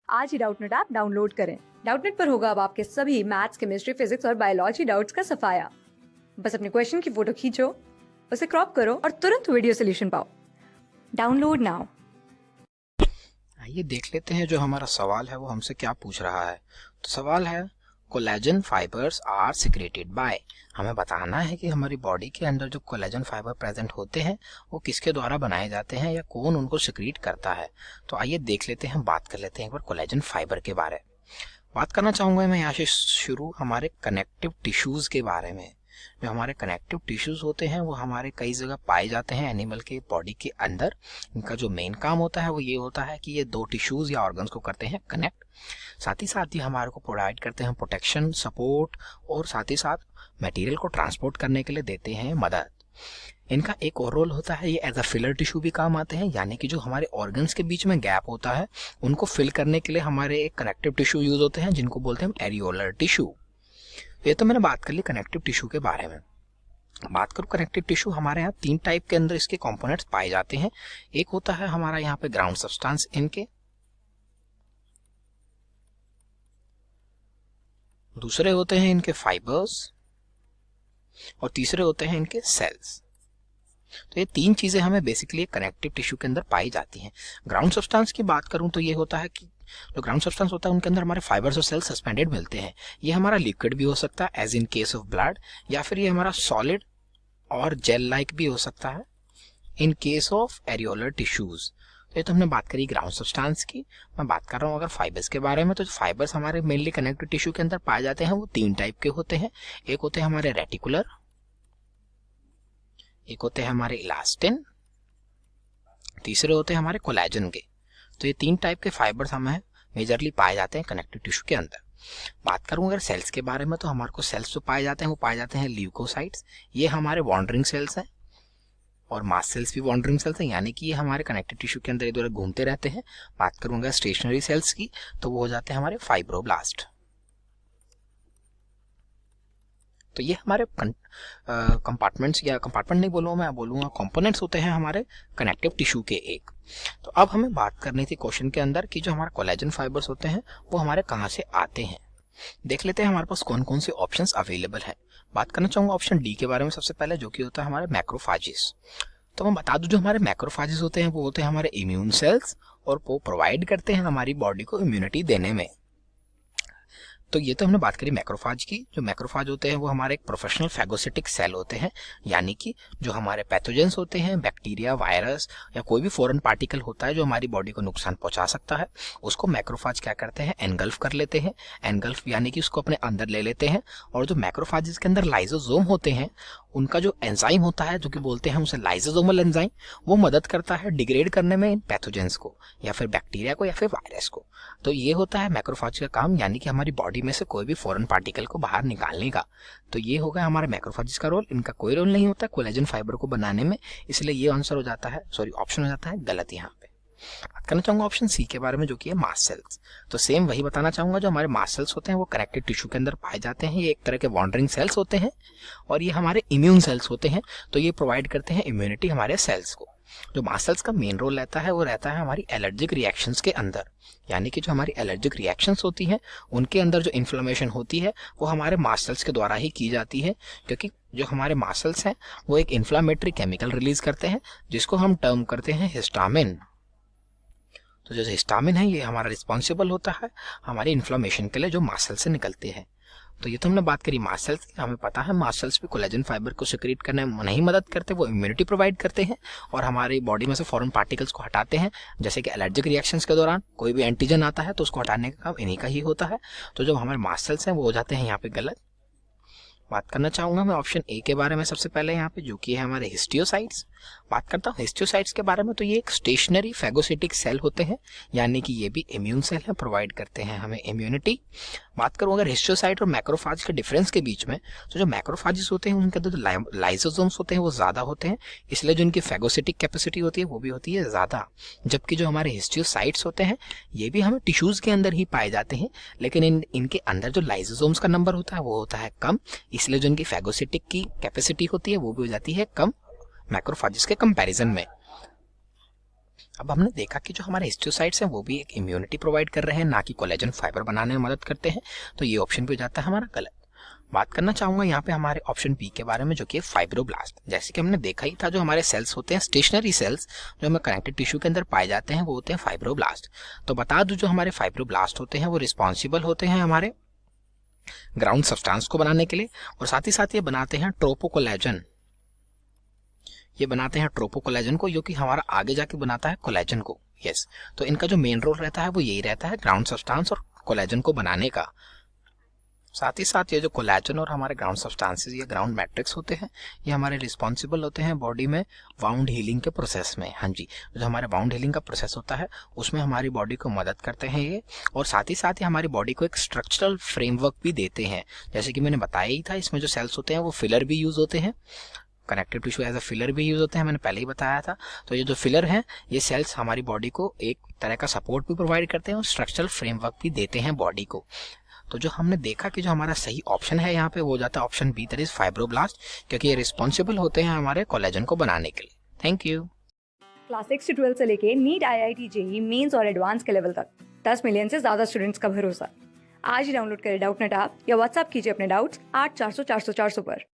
आज ही Doubtnut app download करें। Doubtnut पर होगा अब आपके सभी मैथ्स, केमिस्ट्री, फिजिक्स और बायोलॉजी डाउट्स का सफाया। बस अपने क्वेश्चन की फोटो खींचो, उसे क्रॉप करो और तुरंत वीडियो सोल्यूशन पाओ। Download now. आइए देख लेते हैं जो हमारा सवाल है वो हमसे क्या पूछ रहा है। तो सवाल है collagen fibres are secreted by. हमें बताना है कि हमारी बॉडी के अंदर जो कोलेजन फाइबर प्रेजेंट होते हैं वो किसके द्वारा बनाए जाते हैं या कौन उनको सिक्रीट करता है। तो आइए देख लेते हैं, बात कर लेते हैं एक बार कोलेजन फाइबर के बारे। बात करना चाहूंगा मैं यहाँ से शुरू हमारे कनेक्टिव टिश्यूज के बारे में। जो हमारे कनेक्टिव टिश्यूज होते हैं वो हमारे कई जगह पाए जाते हैं एनिमल के बॉडी के अंदर। इनका जो मेन काम होता है वो ये होता है कि ये दो टिश्यूज या ऑर्गन्स को करते हैं कनेक्ट। साथ ही हमारे को प्रोवाइड करते हैं प्रोटेक्शन, सपोर्ट और साथ ही साथ मटेरियल को ट्रांसपोर्ट करने के लिए देते हैं मदद। इनका एक और रोल होता है, ये एज अ फिलर टिश्यू भी काम आते हैं, यानी कि जो हमारे ऑर्गन्स के बीच में गैप होता है उनको फिल करने के लिए हमारे एक कनेक्टिव टिश्यू यूज होते हैं जिनको बोलते हैं एरियोलर टिश्यू। ये तो मैंने बात कर ली कनेक्टिव टिश्यू के बारे में। बात करूं कनेक्टिव टिश्यू, हमारे यहाँ तीन टाइप के अंदर इसके कंपोनेंट्स पाए जाते हैं। एक होता है हमारा यहाँ पे ग्राउंड सब्सटेंस इनके, दूसरे होते हैं इनके फाइबर्स और तीसरे होते हैं इनके सेल्स। तो ये तीन चीजें हमें बेसिकली कनेक्टिव टिश्यू के अंदर पाई जाती हैं। ग्राउंड सब्सटेंस की बात करूं तो ये होता है कि जो ग्राउंड सब्सटेंस होता है उनके अंदर हमारे फाइबर्स और सेल्स सस्पेंडेड मिलते हैं। ये हमारा लिक्विड भी हो सकता है as in case of blood, या फिर ये हमारा सॉलिड और जेल लाइक भी हो सकता है इन केस ऑफ एरियोलर टिश्यूज। तो ये तो हमने बात करी ग्राउंड सब्सटेंस की। मैं बात कर रहा हूँ अगर फाइबर्स के बारे में, तो फाइबर्स हमारे मेनली कनेक्टिव टिश्यू के अंदर पाए जाते हैं वो तीन टाइप के होते हैं। एक होते हैं हमारे रेटिकुलर, एक होते हैं हमारे इलास्टिन, तीसरे होते हैं हमारे कोलेजन के। तो ये तीन टाइप के फाइबर्स हमें मेजरली पाए जाते हैं कनेक्टिव टिश्यू के अंदर। बात करूं अगर सेल्स के बारे में, तो हमारे को सेल्स जो पाए जाते हैं वो पाए जाते हैं ल्यूकोसाइट्स। ये हमारे वॉन्डरिंग सेल्स हैं और मास्ट सेल्स भी वॉन्डरिंग सेल्स हैं, यानी कि ये हमारे कनेक्टिव टिश्यू के अंदर इधर घूमते रहते हैं। बात करूं अगर स्टेशनरी सेल्स की, तो वो हो जाते हैं हमारे फाइब्रोब्लास्ट। तो ये हमारे कंपार्टमेंट्स, या कंपार्टमेंट नहीं बोलूँगा मैं, बोलूँगा कंपोनेंट्स होते हैं हमारे कनेक्टिव टिश्यू के एक। तो अब हमें बात करनी थी क्वेश्चन के अंदर कि जो हमारे कोलेजन फाइबर्स होते हैं वो हमारे कहाँ से आते हैं। देख लेते हैं हमारे पास कौन कौन से ऑप्शंस अवेलेबल है। बात करना चाहूँगा ऑप्शन डी के बारे में सबसे पहले, जो कि होता है हमारे मैक्रोफाजिस। तो मैं बता दूं जो हमारे मैक्रोफाजिस होते हैं वो होते हैं हमारे इम्यून सेल्स और वो प्रोवाइड करते हैं हमारी बॉडी को इम्यूनिटी देने में। तो ये तो हमने बात करी मैक्रोफाज की। जो मैक्रोफाज होते हैं वो हमारे एक प्रोफेशनल फैगोसिटिक सेल होते हैं, यानी कि जो हमारे पैथोजेंस होते हैं, बैक्टीरिया, वायरस या कोई भी फॉरेन पार्टिकल होता है जो हमारी बॉडी को नुकसान पहुंचा सकता है, उसको मैक्रोफाज क्या करते हैं, एनगल्फ कर लेते हैं। एनगल्फ यानी कि उसको अपने अंदर ले लेते हैं। और जो मैक्रोफाजिस के अंदर लाइसोसोम होते हैं, उनका जो एंजाइम होता है, जो कि बोलते हैं उसे लाइसोसोमल एंजाइम, वो मदद करता है डिग्रेड करने में इन पैथोजेंस को, या फिर बैक्टीरिया को या फिर वायरस को। तो ये होता है मैक्रोफाज का काम, यानी कि हमारी बॉडी में से कोई भी फॉरेन पार्टिकल को बाहर निकालने का। तो ये होगा हमारे मैक्रोफाजिस का रोल। इनका कोई रोल नहीं होता कोलेजन फाइबर को बनाने में, इसलिए ये आंसर हो जाता है, सॉरी ऑप्शन हो जाता है गलत यहाँ पे। बात करना चाहूंगा ऑप्शन सी के बारे में, जो कि है मास्ट सेल्स। तो सेम वही बताना चाहूंगा, जो हमारे मास्ट सेल्स होते हैं वो कनेक्टिव टिश्यू के अंदर पाए जाते हैं। ये एक तरह के वॉन्डरिंग सेल्स होते हैं और ये हमारे इम्यून सेल्स होते हैं। तो ये प्रोवाइड करते हैं इम्यूनिटी हमारे सेल्स को। जो मास्ट सेल्स का मेन रोल रहता है वो रहता है हमारी एलर्जिक रिएक्शंस के अंदर, यानी कि जो हमारी एलर्जिक रिएक्शंस होती हैं उनके अंदर जो इन्फ्लेमेशन होती है वो हमारे मास्ट सेल्स के द्वारा ही की जाती है, क्योंकि जो हमारे मास्ट सेल्स हैं वो एक इन्फ्लामेटरी केमिकल रिलीज करते हैं जिसको हम टर्म करते हैं हिस्टामिन। तो जो हिस्टामिन है ये हमारा रिस्पॉन्सिबल होता है हमारी इन्फ्लेमेशन के लिए जो मास्ट सेल से निकलते हैं। तो ये तो हमने बात करी मास्ट सेल्स की। हमें पता है मास्ट सेल्स भी कोलेजन फाइबर को सिक्रीट करने में नहीं मदद करते, वो इम्यूनिटी प्रोवाइड करते हैं और हमारी बॉडी में से फॉरेन पार्टिकल्स को हटाते हैं। जैसे कि एलर्जिक रिएक्शंस के दौरान कोई भी एंटीजन आता है तो उसको हटाने का काम इन्हीं का ही होता है। तो जो हमारे मास्ट सेल्स हैं वो हो जाते हैं यहाँ पे गलत। बात करना चाहूंगा मैं ऑप्शन ए के बारे में सबसे पहले यहाँ पे, जो कि है हमारे हिस्टियोसाइट्स। बात करता हूँ हिस्टियोसाइट्स के बारे में, तो ये एक स्टेशनरी फैगोसिटिक सेल होते हैं, यानी कि ये भी इम्यून सेल है, प्रोवाइड करते हैं हमें इम्यूनिटी। बात करूँ अगर हिस्टियोसाइट और मैक्रोफाज के डिफरेंस के बीच में, तो जो मैक्रोफाजिस होते हैं उनके अंदर जो लाइसोसोम्स होते हैं वो ज्यादा होते हैं, इसलिए जो इनकी फैगोसिटिक कैपेसिटी होती है वो भी होती है ज्यादा। जबकि जो हमारे हिस्टियोसाइट्स होते हैं ये भी हमें टिश्यूज के अंदर ही पाए जाते हैं, लेकिन इनके अंदर जो लाइसोसोम्स का नंबर होता है वो होता है कम, इसलिए जो इनकी फैगोसिटिक की कैपेसिटी होती है वो भी हो जाती है कम मैक्रोफाजिस के कंपैरिजन में। अब हमने देखा कि जो हमारे हिस्टोसाइट्स हैं वो भी एक इम्यूनिटी प्रोवाइड कर रहे हैं, ना कि कोलेजन फाइबर बनाने में मदद करते हैं, तो ये ऑप्शन भी हो जाता है हमारा गलत। बात करना चाहूंगा यहाँ पे हमारे ऑप्शन बी के बारे में, जो कि फाइब्रोब्लास्ट। जैसे कि हमने देखा ही था, जो हमारे सेल्स होते हैं, स्टेशनरी सेल्स जो हमें कनेक्टिव टिश्यू के अंदर पाए जाते हैं, वो होते हैं फाइब्रोब्लास्ट। तो बता दूं, जो हमारे फाइब्रोब्लास्ट होते हैं वो रिस्पॉन्सिबल होते हैं हमारे ग्राउंड सब्सटेंस को बनाने के लिए, और साथ ही साथ ये बनाते हैं ट्रोपोकोलेजन। ये बनाते हैं ट्रोपोकोलेजन को, जो कि हमारा आगे जाके बनाता है कोलेजन को। यस, तो इनका जो मेन रोल रहता है वो यही रहता है, ग्राउंड सब्सटेंस और कोलेजन को बनाने का। साथ ही साथ ये जो कोलेजन और हमारे ग्राउंड सब्सटेंसेस या ग्राउंड मैट्रिक्स होते हैं, ये हमारे रिस्पॉन्सिबल होते हैं बॉडी में वाउंड हीलिंग के प्रोसेस में। हाँ जी, जो हमारे वाउंड हीलिंग का प्रोसेस होता है उसमें हमारी बॉडी को मदद करते हैं ये, और साथ ही हमारी बॉडी को एक स्ट्रक्चरल फ्रेमवर्क भी देते हैं। जैसे कि मैंने बताया ही था, इसमें जो सेल्स होते हैं वो फिलर भी यूज होते हैं, connective tissue as a filler भी यूज होते हैं, मैंने पहले ही बताया था। तो ये जो फिलर हैं, ये सेल्स हमारी बॉडी को एक तरह का सपोर्ट भी प्रोवाइड करते हैं और स्ट्रक्चरल फ्रेमवर्क भी देते हैं बॉडी को। तो जो हमने देखा कि जो हमारा सही ऑप्शन है यहाँ पे वो हो जाता है option B, that is fibroblast, क्योंकि ये रिस्पॉन्सिबल होते हैं हमारे कोलेजन को बनाने के लिए। Thank you. क्लास 6 से 12 से लेके नीट, IIT, JEE मेंस और एडवांस के लेवल तक 10 मिलियन से ज्यादा स्टूडेंट्स का भरोसा। आज ही डाउनलोड करें डाउटनेट ऐप या व्हाट्सएप कीजिए अपने डाउट्स 8400 400 400 पर।